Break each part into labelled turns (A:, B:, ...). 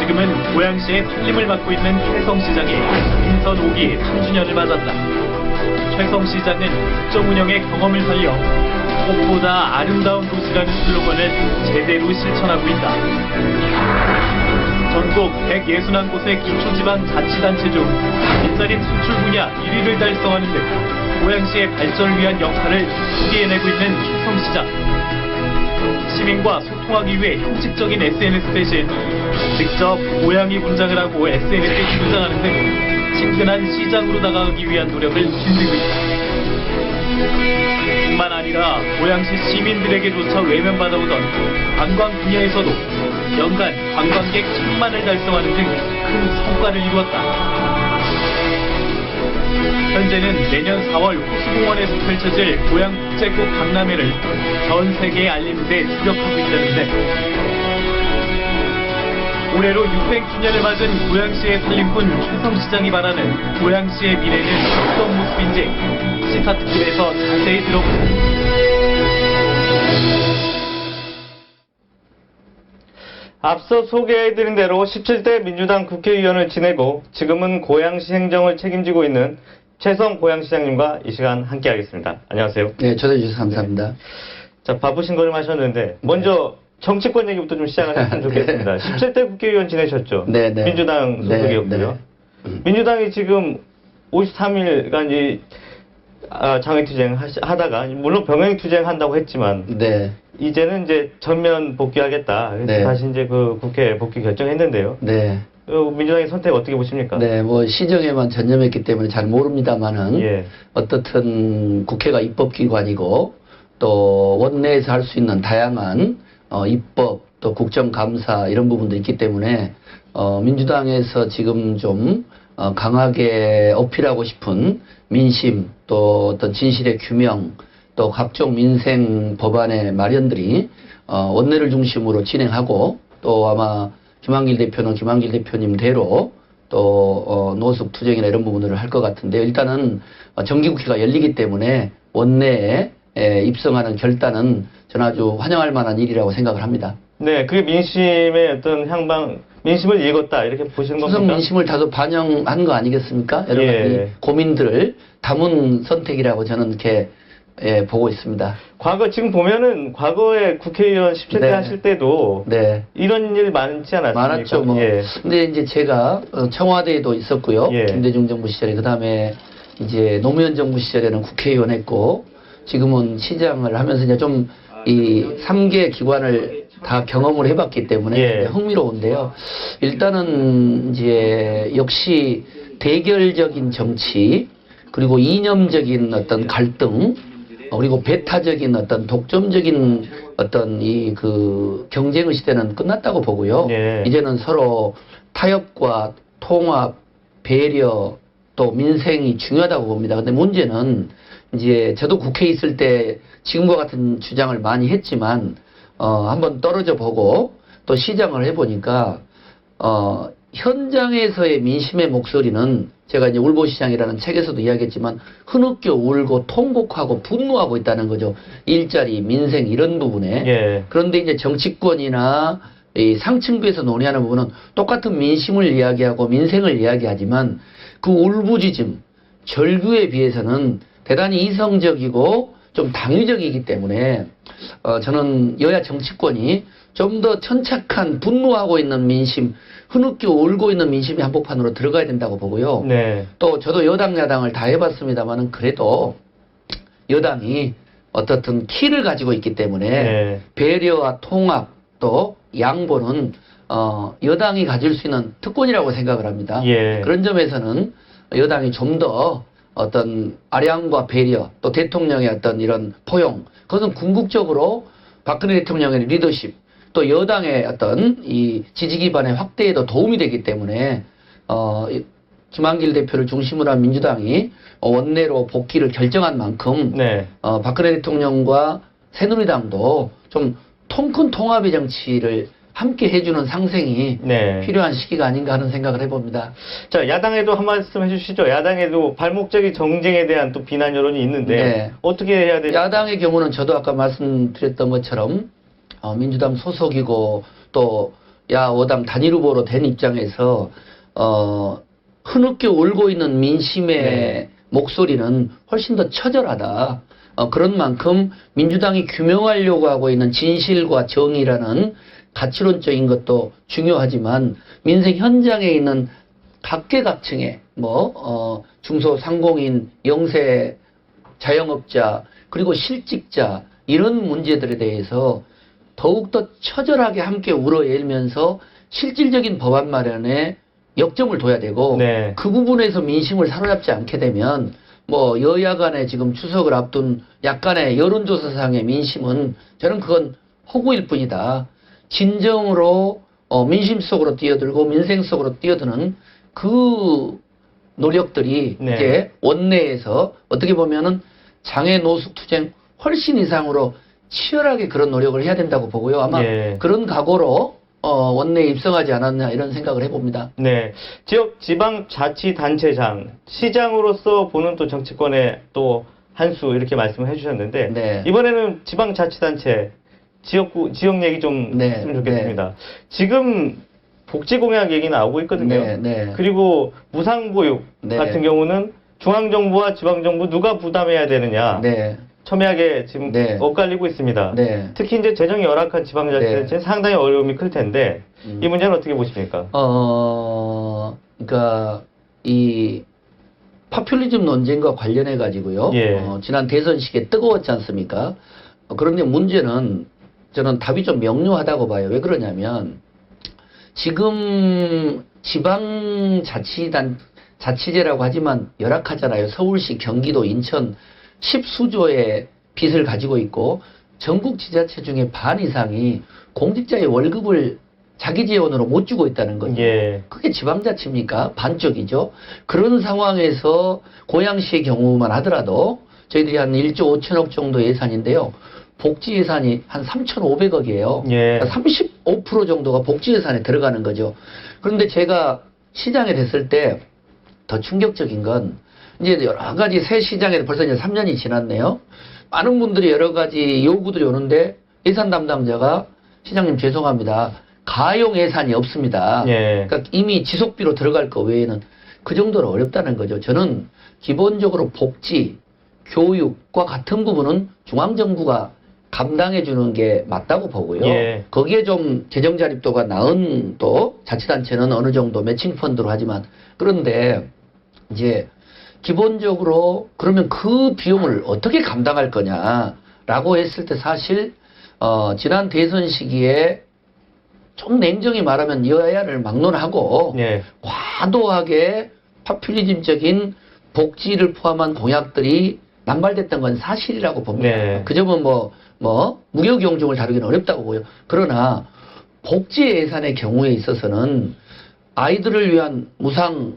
A: 지금은 고양시의 살림을 맡고 있는 최성 시장이 인선 5기 3주년을 맞았다. 최성 시장은 국정 운영의 경험을 살려 꽃보다 아름다운 도시라는 슬로건을 제대로 실천하고 있다. 전국 161곳의 기초지방 자치단체 중 빈자리 수출 분야 1위를 달성하는 등 고양시의 발전을 위한 역할을 소개해내고 있는 최성 시장. 시민과 소통하기 위해 형식적인 SNS 대신 직접 고양이 분장을 하고 SNS에 등장하는 등 친근한 시장으로 다가가기 위한 노력을 길들이고 있다. 뿐만 아니라 고양시 시민들에게조차 외면받아오던 관광 분야에서도 연간 관광객 1000만을 달성하는 등 큰 성과를 이루었다. 현재는 내년 4월 호수공원에서 펼쳐질 고양국제꽃 박람회를 전 세계에 알리는 데 주력하고 있다는데, 올해로 600주년을 맞은 고양시의 살림꾼 최성 시장이 바라는 고양시의 미래는 어떤 모습인지 시사특집에서 자세히 들어보자.
B: 앞서 소개해드린 대로 17대 민주당 국회의원을 지내고 지금은 고양시 행정을 책임지고 있는 최성 고양시장님과 이 시간 함께하겠습니다. 안녕하세요.
C: 네, 초대해 주셔서 감사합니다.
B: 자, 바쁘신 걸음 하셨는데 먼저 정치권 얘기부터 좀 시작을 했으면 좋겠습니다. 17대 국회의원 지내셨죠?
C: 네, 네.
B: 민주당 소속이었고요. 민주당이 지금 53일간 장외투쟁 하다가 물론 병행투쟁 한다고 했지만
C: 네.
B: 이제는 이제 전면 복귀하겠다. 그래서
C: 네.
B: 다시 이제 그 국회 복귀 결정했는데요.
C: 네.
B: 민주당의 선택 어떻게 보십니까?
C: 네, 뭐 시정에만 전념했기 때문에 잘 모릅니다만은
B: 예.
C: 어떻든 국회가 입법기관이고 또 원내에서 할 수 있는 다양한 입법 또 국정감사 이런 부분도 있기 때문에 민주당에서 지금 좀 강하게 어필하고 싶은 민심 또 어떤 진실의 규명 또 각종 민생 법안의 마련들이 원내를 중심으로 진행하고 또 아마 김한길 대표는 김한길 대표님대로 또 노숙 투쟁이나 이런 부분들을 할 것 같은데, 일단은 정기국회가 열리기 때문에 원내에 입성하는 결단은 저는 아주 환영할 만한 일이라고 생각을 합니다.
B: 네, 그게 민심의 어떤 민심을 읽었다 이렇게 보시는 겁니까?
C: 수성 민심을 다소 반영한 거 아니겠습니까? 여러 가지 고민들을 담은 선택이라고 저는 이렇게 보고 있습니다.
B: 지금 보면은 과거에 국회의원 17대
C: 네.
B: 하실 때도
C: 네.
B: 이런 일 많지 않았습니까?
C: 많았죠. 뭐.
B: 예.
C: 근데 이제 제가 청와대에도 있었고요.
B: 예.
C: 김대중 정부 시절에, 그 다음에 이제 노무현 정부 시절에는 국회의원 했고, 지금은 시장을 하면서 이제 좀 이 3개 기관을 다 경험을 해봤기 때문에
B: 예.
C: 흥미로운데요. 일단은 이제 역시 대결적인 정치, 그리고 이념적인 어떤 갈등, 그리고 배타적인 어떤 독점적인 어떤 이 그 경쟁의 시대는 끝났다고 보고요.
B: 예.
C: 이제는 서로 타협과 통합, 배려 또 민생이 중요하다고 봅니다. 근데 문제는 이제 저도 국회에 있을 때 지금과 같은 주장을 많이 했지만 한번 떨어져 보고 또 시장을 해보니까 현장에서의 민심의 목소리는 제가 이제 울보시장이라는 책에서도 이야기했지만 흐느껴 울고 통곡하고 분노하고 있다는 거죠. 일자리, 민생 이런 부분에.
B: 예.
C: 그런데 이제 정치권이나 이 상층부에서 논의하는 부분은 똑같은 민심을 이야기하고 민생을 이야기하지만 그 울부짖음, 절규에 비해서는 대단히 이성적이고 좀 당위적이기 때문에 저는 여야 정치권이 좀 더 천착한 분노하고 있는 민심, 흐느껴 울고 있는 민심의 한복판으로 들어가야 된다고 보고요.
B: 네.
C: 또 저도 여당 야당을 다 해봤습니다만은 그래도 여당이 어떻든 키를 가지고 있기 때문에
B: 네.
C: 배려와 통합 또 양보는 여당이 가질 수 있는 특권이라고 생각을 합니다.
B: 예.
C: 그런 점에서는 여당이 좀 더 어떤 아량과 배려 또 대통령의 어떤 이런 포용, 그것은 궁극적으로 박근혜 대통령의 리더십 또 여당의 어떤 이 지지 기반의 확대에도 도움이 되기 때문에 김한길 대표를 중심으로 한 민주당이 원내로 복귀를 결정한 만큼
B: 네.
C: 박근혜 대통령과 새누리당도 좀 통큰 통합의 정치를 함께 해주는 상생이
B: 네.
C: 필요한 시기가 아닌가 하는 생각을 해봅니다.
B: 자, 야당에도 한 말씀 해주시죠. 야당에도 발목적인 정쟁에 대한 또 비난 여론이 있는데
C: 네.
B: 어떻게 해야 되죠?
C: 야당의 경우는 저도 아까 말씀드렸던 것처럼 민주당 소속이고 또 여야오당 단일 후보로 된 입장에서 흐느껴 울고 있는 민심의
B: 네.
C: 목소리는 훨씬 더 처절하다. 그런 만큼 민주당이 규명하려고 하고 있는 진실과 정의라는 가치론적인 것도 중요하지만 민생 현장에 있는 각계각층의 중소상공인, 영세 자영업자 그리고 실직자 이런 문제들에 대해서 더욱더 처절하게 함께 울어야면서 실질적인 법안 마련에 역점을 둬야 되고
B: 네.
C: 그 부분에서 민심을 사로잡지 않게 되면 여야 간에 지금 추석을 앞둔 약간의 여론조사상의 민심은 저는 그건 허구일 뿐이다. 진정으로 민심 속으로 뛰어들고 민생 속으로 뛰어드는 그 노력들이
B: 네.
C: 이제 원내에서 어떻게 보면은 장애 노숙 투쟁 훨씬 이상으로 치열하게 그런 노력을 해야 된다고 보고요. 아마
B: 예.
C: 그런 각오로 원내에 입성하지 않았냐 이런 생각을 해봅니다.
B: 네. 지역 지방자치단체장, 시장으로서 보는 또 정치권의 또 한 수 이렇게 말씀을 해주셨는데
C: 네.
B: 이번에는 지방자치단체 지역 얘기 좀
C: 네,
B: 했으면 좋겠습니다. 지금 복지공약 얘기 나오고 있거든요.
C: 네, 네.
B: 그리고 무상보육
C: 네.
B: 같은 경우는 중앙정부와 지방정부 누가 부담해야 되느냐.
C: 네.
B: 첨예하게 지금
C: 네.
B: 엇갈리고 있습니다.
C: 네.
B: 특히 이제 재정이 열악한 지방자치단체는 상당히 어려움이 클 텐데 이 문제는 어떻게 보십니까?
C: 그러니까 이 파퓰리즘 논쟁과 관련해 가지고요.
B: 예.
C: 지난 대선 시기에 뜨거웠지 않습니까? 그런데 문제는 저는 답이 좀 명료하다고 봐요. 왜 그러냐면 지금 자치제라고 하지만 열악하잖아요. 서울시, 경기도, 인천 10수조의 빚을 가지고 있고 전국 지자체 중에 반 이상이 공직자의 월급을 자기 재원으로 못 주고 있다는 거죠.
B: 예.
C: 그게 지방자치입니까? 반쪽이죠. 그런 상황에서 고양시의 경우만 하더라도 저희들이 한 1조 5천억 정도 예산인데요. 복지 예산이 한 3,500억이에요.
B: 예.
C: 35% 정도가 복지 예산에 들어가는 거죠. 그런데 제가 시장에 됐을 때 더 충격적인 건 이제 여러 가지 새 시장에 벌써 이제 3년이 지났네요. 많은 분들이 여러 가지 요구들이 오는데 예산 담당자가 시장님 죄송합니다. 가용 예산이 없습니다.
B: 예.
C: 그러니까 이미 지속비로 들어갈 거 외에는 그 정도로 어렵다는 거죠. 저는 기본적으로 복지, 교육과 같은 부분은 중앙정부가 감당해 주는 게 맞다고 보고요.
B: 예.
C: 거기에 좀 재정 자립도가 나은 또 자치단체는 어느 정도 매칭 펀드로 하지만 그런데 이제 기본적으로 그러면 그 비용을 어떻게 감당할 거냐라고 했을 때 사실 지난 대선 시기에 좀 냉정히 말하면 여야를 막론하고
B: 예.
C: 과도하게 파퓰리즘적인 복지를 포함한 공약들이 남발됐던 건 사실이라고 봅니다.
B: 네.
C: 그 점은 무교경종을 다루기는 어렵다고 보여. 그러나 복지 예산의 경우에 있어서는 아이들을 위한 무상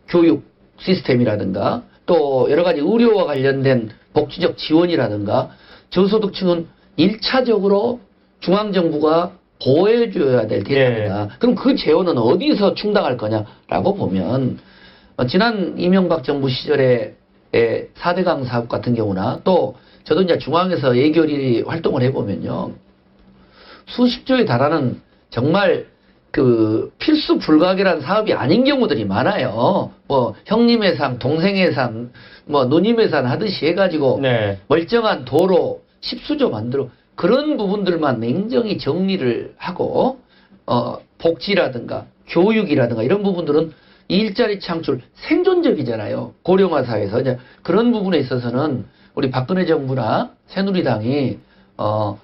C: 교육 시스템이라든가 또 여러 가지 의료와 관련된 복지적 지원이라든가 저소득층은 1차적으로 중앙정부가 보호해줘야 될 대상이다. 그럼 그 재원은 어디서 충당할 거냐라고 보면 지난 이명박 정부 시절에 4대강 사업 같은 경우나 또 저도 이제 중앙에서 예결위 활동을 해보면요. 수십조에 달하는 정말 그 필수 불가결한 사업이 아닌 경우들이 많아요. 형님의 상, 동생의 상, 누님의 산 하듯이 해가지고
B: 네.
C: 멀쩡한 도로 10수조 만들어 그런 부분들만 냉정히 정리를 하고 복지라든가 교육이라든가 이런 부분들은 일자리 창출 생존적이잖아요. 고령화 사회에서 이제 그런 부분에 있어서는 우리 박근혜 정부나 새누리당이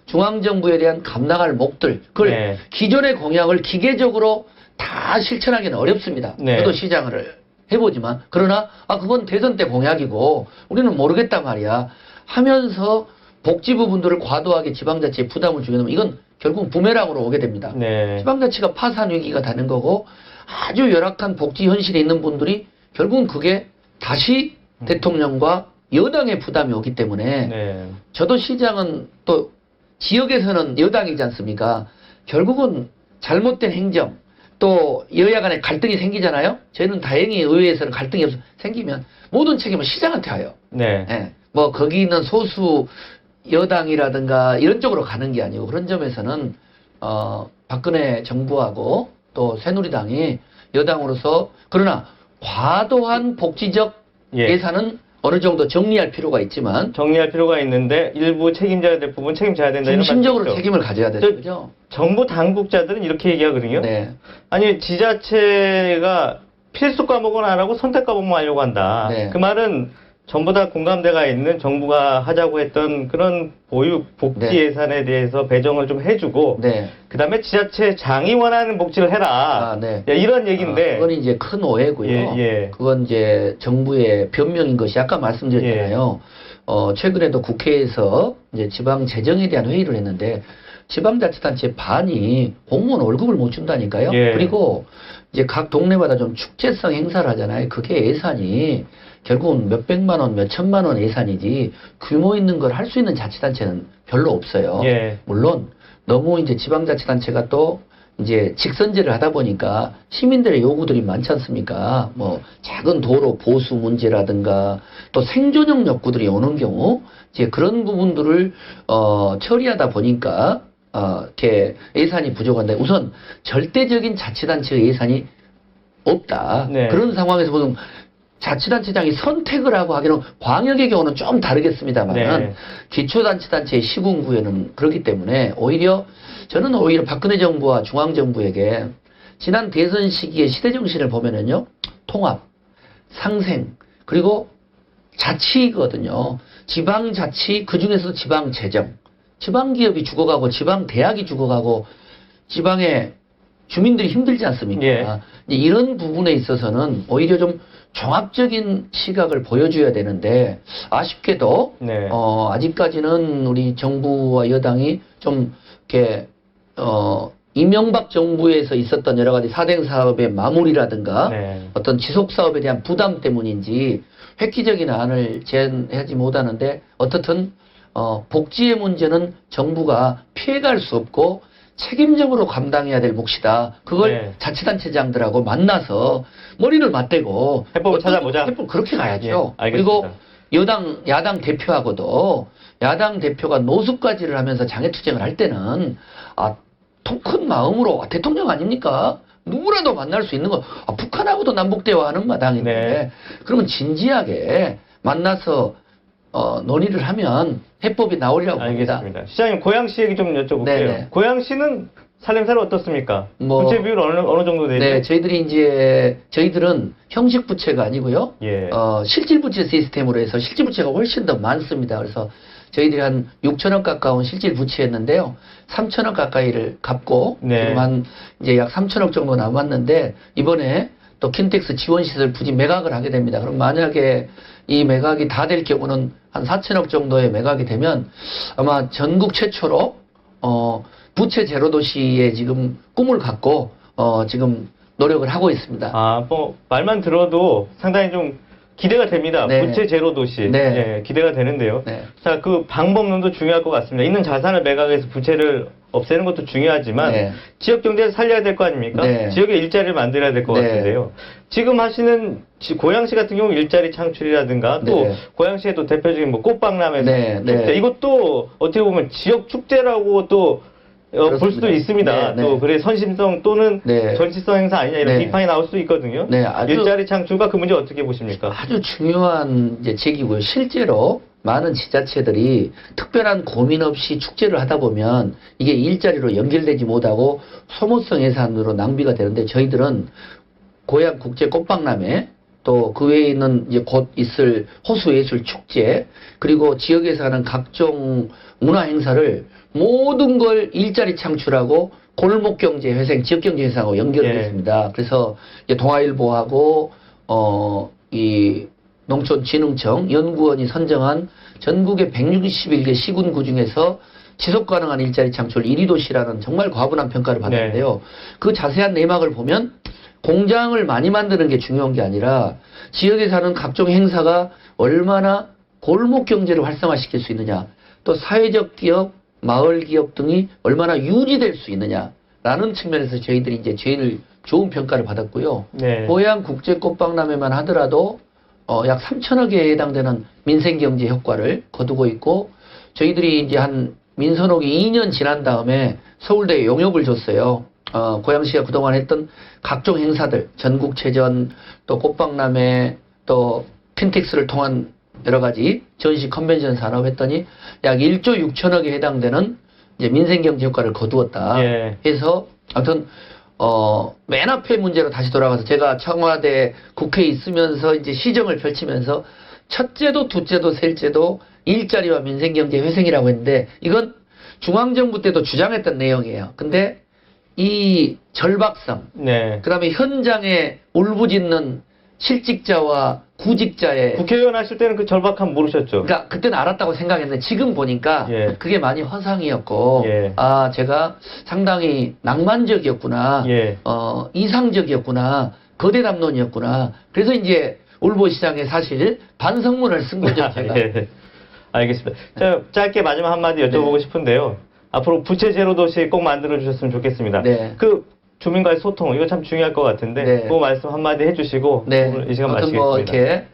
C: 중앙정부에 대한 감당할 몫들 그걸
B: 네.
C: 기존의 공약을 기계적으로 다 실천하기는 어렵습니다.
B: 네.
C: 저도 시장을 해보지만 그러나 그건 대선 때 공약이고 우리는 모르겠단 말이야 하면서 복지 부분들을 과도하게 지방자치에 부담을 주게 되면 이건 결국 부메랑으로 오게 됩니다.
B: 네.
C: 지방자치가 파산 위기가 되는 거고 아주 열악한 복지 현실에 있는 분들이 결국은 그게 다시 대통령과 여당의 부담이 오기 때문에
B: 네.
C: 저도 시장은 또 지역에서는 여당이지 않습니까? 결국은 잘못된 행정 또 여야 간에 갈등이 생기잖아요. 저희는 다행히 의회에서는 갈등이 생기면 모든 책임은 시장한테 와요.
B: 네.
C: 예. 거기 있는 소수 여당이라든가 이런 쪽으로 가는 게 아니고 그런 점에서는 박근혜 정부하고 또 새누리당이 여당으로서 그러나 과도한 복지적
B: 예.
C: 예산은 어느 정도 정리할 필요가 있지만
B: 정리할 필요가 있는데 일부 책임져야 될 부분 책임져야 된다 이런
C: 중심적으로
B: 말씀이죠.
C: 책임을 가져야 되는 거죠.
B: 정부 당국자들은 이렇게 얘기하거든요.
C: 네.
B: 아니 지자체가 필수 과목은 안 하고 선택 과목만 하려고 한다.
C: 네.
B: 그 말은 전부 다 공감대가 있는 정부가 하자고 했던 그런 보육 복지
C: 네.
B: 예산에 대해서 배정을 좀 해주고
C: 네.
B: 그다음에 지자체장이 원하는 복지를 해라.
C: 아, 네.
B: 야, 이런 얘기인데
C: 그건 이제 큰 오해고요.
B: 예, 예.
C: 그건 이제 정부의 변명인 것이 아까 말씀드렸잖아요. 최근에도 국회에서 이제 지방 재정에 대한 회의를 했는데 지방자치단체 반이 공무원 월급을 못 준다니까요.
B: 예.
C: 그리고 이제 각 동네마다 좀 축제성 행사를 하잖아요. 그게 예산이 결국은 몇백만 원, 몇천만 원 예산이지 규모 있는 걸 할 수 있는 자치단체는 별로 없어요.
B: 예.
C: 물론 너무 이제 지방자치단체가 또 이제 직선제를 하다 보니까 시민들의 요구들이 많지 않습니까? 뭐 작은 도로 보수 문제라든가 또 생존형 욕구들이 오는 경우 이제 그런 부분들을 처리하다 보니까 이렇게 예산이 부족한데 우선 절대적인 자치단체의 예산이 없다.
B: 네.
C: 그런 상황에서 보면 자치단체장이 선택을 하고 하기는 광역의 경우는 좀 다르겠습니다만
B: 네.
C: 기초자치단체의 시군구에는 그렇기 때문에 오히려 저는 오히려 박근혜 정부와 중앙정부에게 지난 대선 시기의 시대정신을 보면은요 통합, 상생 그리고 자치거든요. 지방자치 그중에서도 지방재정 지방기업이 죽어가고 지방대학이 죽어가고 지방의 주민들이 힘들지 않습니까?
B: 예.
C: 이런 부분에 있어서는 오히려 좀 종합적인 시각을 보여줘야 되는데 아쉽게도
B: 네.
C: 아직까지는 우리 정부와 여당이 좀 이렇게 이명박 정부에서 있었던 여러 가지 사대 사업의 마무리라든가
B: 네.
C: 어떤 지속 사업에 대한 부담 때문인지 획기적인 안을 제안하지 못하는데 어떻든 복지의 문제는 정부가 피해갈 수 없고 책임적으로 감당해야 될 몫이다. 그걸
B: 네.
C: 자치단체장들하고 만나서 머리를 맞대고
B: 해법을 찾아보자.
C: 해법 그렇게 가야죠.
B: 예, 알겠습니다.
C: 그리고 야당 대표하고도 야당 대표가 노숙까지를 하면서 장애투쟁을 할 때는 통 큰 마음으로 대통령 아닙니까? 누구라도 만날 수 있는 거 북한하고도 남북 대화하는 마당인데
B: 네.
C: 그러면 진지하게 만나서 논의를 하면 해법이 나오려고 봅니다.
B: 알겠습니다. 시장님 고양시 얘기 좀 여쭤볼게요.
C: 네네.
B: 고양시는 살림살이 어떻습니까?
C: 뭐,
B: 부채 비율 어느 정도 되죠?
C: 네, 저희들은 형식 부채가 아니고요.
B: 예.
C: 실질 부채 시스템으로 해서 실질 부채가 훨씬 더 많습니다. 그래서 저희들이 한 6천억 가까운 실질 부채였는데요. 3천억 가까이를 갚고
B: 네.
C: 지금 한 이제 약 3천억 정도 남았는데 이번에 또 킨텍스 지원시설 부지 매각을 하게 됩니다. 그럼 만약에 이 매각이 다 될 경우는 한 4천억 정도의 매각이 되면 아마 전국 최초로 부채 제로 도시의 지금 꿈을 갖고 지금 노력을 하고 있습니다.
B: 뭐 말만 들어도 상당히 좀 기대가 됩니다.
C: 네.
B: 부채 제로 도시.
C: 네.
B: 예, 기대가 되는데요.
C: 네.
B: 자, 그 방법론도 중요할 것 같습니다. 있는 자산을 매각해서 부채를 없애는 것도 중요하지만
C: 네.
B: 지역 경제를 살려야 될 거 아닙니까?
C: 네.
B: 지역의 일자리를 만들어야 될 것
C: 네.
B: 같은데요. 지금 하시는 고양시 같은 경우 일자리 창출이라든가 또
C: 네.
B: 고양시의 또 대표적인 뭐 꽃박람회
C: 네.
B: 축제
C: 네.
B: 이것도 어떻게 보면 지역 축제라고 또 볼 수도
C: 그렇습니다.
B: 있습니다.
C: 네,
B: 또
C: 네.
B: 그래 선심성 또는
C: 네.
B: 정치성 행사 아니냐 이런
C: 네.
B: 비판이 나올 수도 있거든요.
C: 네, 아주-
B: 일자리 창출과 그 문제 어떻게 보십니까?
C: 아주 중요한 이제 제기고요. 실제로 많은 지자체들이 특별한 고민 없이 축제를 하다 보면 이게 일자리로 연결되지 못하고 소모성 예산으로 낭비가 되는데 저희들은 고향 국제 꽃박람회 또 그 외에 있는 이제 곧 있을 호수예술 축제 그리고 지역에서 하는 각종 문화 행사를 모든 걸 일자리 창출하고 골목경제 회생, 지역경제 회생하고 연결을
B: 예.
C: 했습니다. 그래서 이제 동아일보하고 이 농촌진흥청 연구원이 선정한 전국의 161개 시군구 중에서 지속가능한 일자리 창출 1위 도시라는 정말 과분한 평가를 받았는데요. 그 자세한 내막을 보면 공장을 많이 만드는 게 중요한 게 아니라 지역에 사는 각종 행사가 얼마나 골목 경제를 활성화시킬 수 있느냐, 또 사회적 기업, 마을 기업 등이 얼마나 유지될 수 있느냐라는 측면에서 저희들이 이제 제일 좋은 평가를 받았고요.
B: 네.
C: 고향 국제 꽃박람회만 하더라도 약 3천억에 해당되는 민생 경제 효과를 거두고 있고 저희들이 이제 한 민선옥이 2년 지난 다음에 서울대에 용역을 줬어요. 고양시가 그동안 했던 각종 행사들, 전국체전, 또 꽃박람회, 또 핀텍스를 통한 여러 가지 전시 컨벤션 산업 했더니 약 1조 6천억에 해당되는 이제 민생경제 효과를 거두었다.
B: 예.
C: 해서 아무튼 맨 앞에 문제로 다시 돌아가서 제가 청와대 국회에 있으면서 이제 시정을 펼치면서 첫째도 둘째도 셋째도 일자리와 민생경제 회생이라고 했는데 이건 중앙정부 때도 주장했던 내용이에요. 근데 이 절박성,
B: 네.
C: 그다음에 현장에 울부짖는 실직자와 구직자의
B: 국회의원 하실 때는 그 절박함 모르셨죠?
C: 그러니까 그때는 알았다고 생각했는데 지금 보니까
B: 예.
C: 그게 많이 허상이었고
B: 예.
C: 아 제가 상당히 낭만적이었구나,
B: 예.
C: 이상적이었구나, 거대 담론이었구나. 그래서 이제 울보시장에 사실 반성문을 쓴 거죠 제가.
B: 예. 알겠습니다. 자, 짧게 마지막 한마디 여쭤보고
C: 네.
B: 싶은데요. 앞으로 부채 제로 도시 꼭 만들어 주셨으면 좋겠습니다.
C: 네.
B: 그 주민과의 소통 이거 참 중요할 것 같은데
C: 네.
B: 그 말씀 한마디 해주시고
C: 네.
B: 오늘 이 시간
C: 아무튼
B: 마치겠습니다.
C: 뭐 이렇게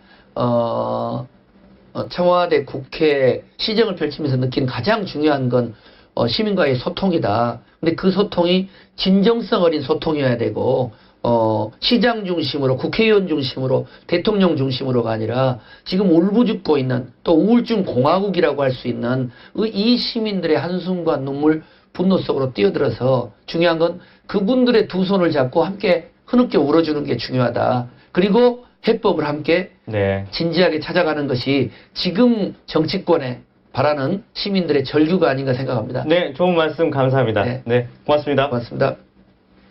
C: 청와대 국회 시정을 펼치면서 느낀 가장 중요한 건 시민과의 소통이다. 근데 그 소통이 진정성 어린 소통이어야 되고 시장 중심으로 국회의원 중심으로 대통령 중심으로가 아니라 지금 울부짖고 있는 또 우울증 공화국이라고 할 수 있는 이 시민들의 한숨과 눈물 분노 속으로 뛰어들어서 중요한 건 그분들의 두 손을 잡고 함께 흐느껴 울어주는 게 중요하다. 그리고 해법을 함께
B: 네.
C: 진지하게 찾아가는 것이 지금 정치권에 바라는 시민들의 절규가 아닌가 생각합니다.
B: 네, 좋은 말씀 감사합니다.
C: 네.
B: 네 고맙습니다.
C: 고맙습니다.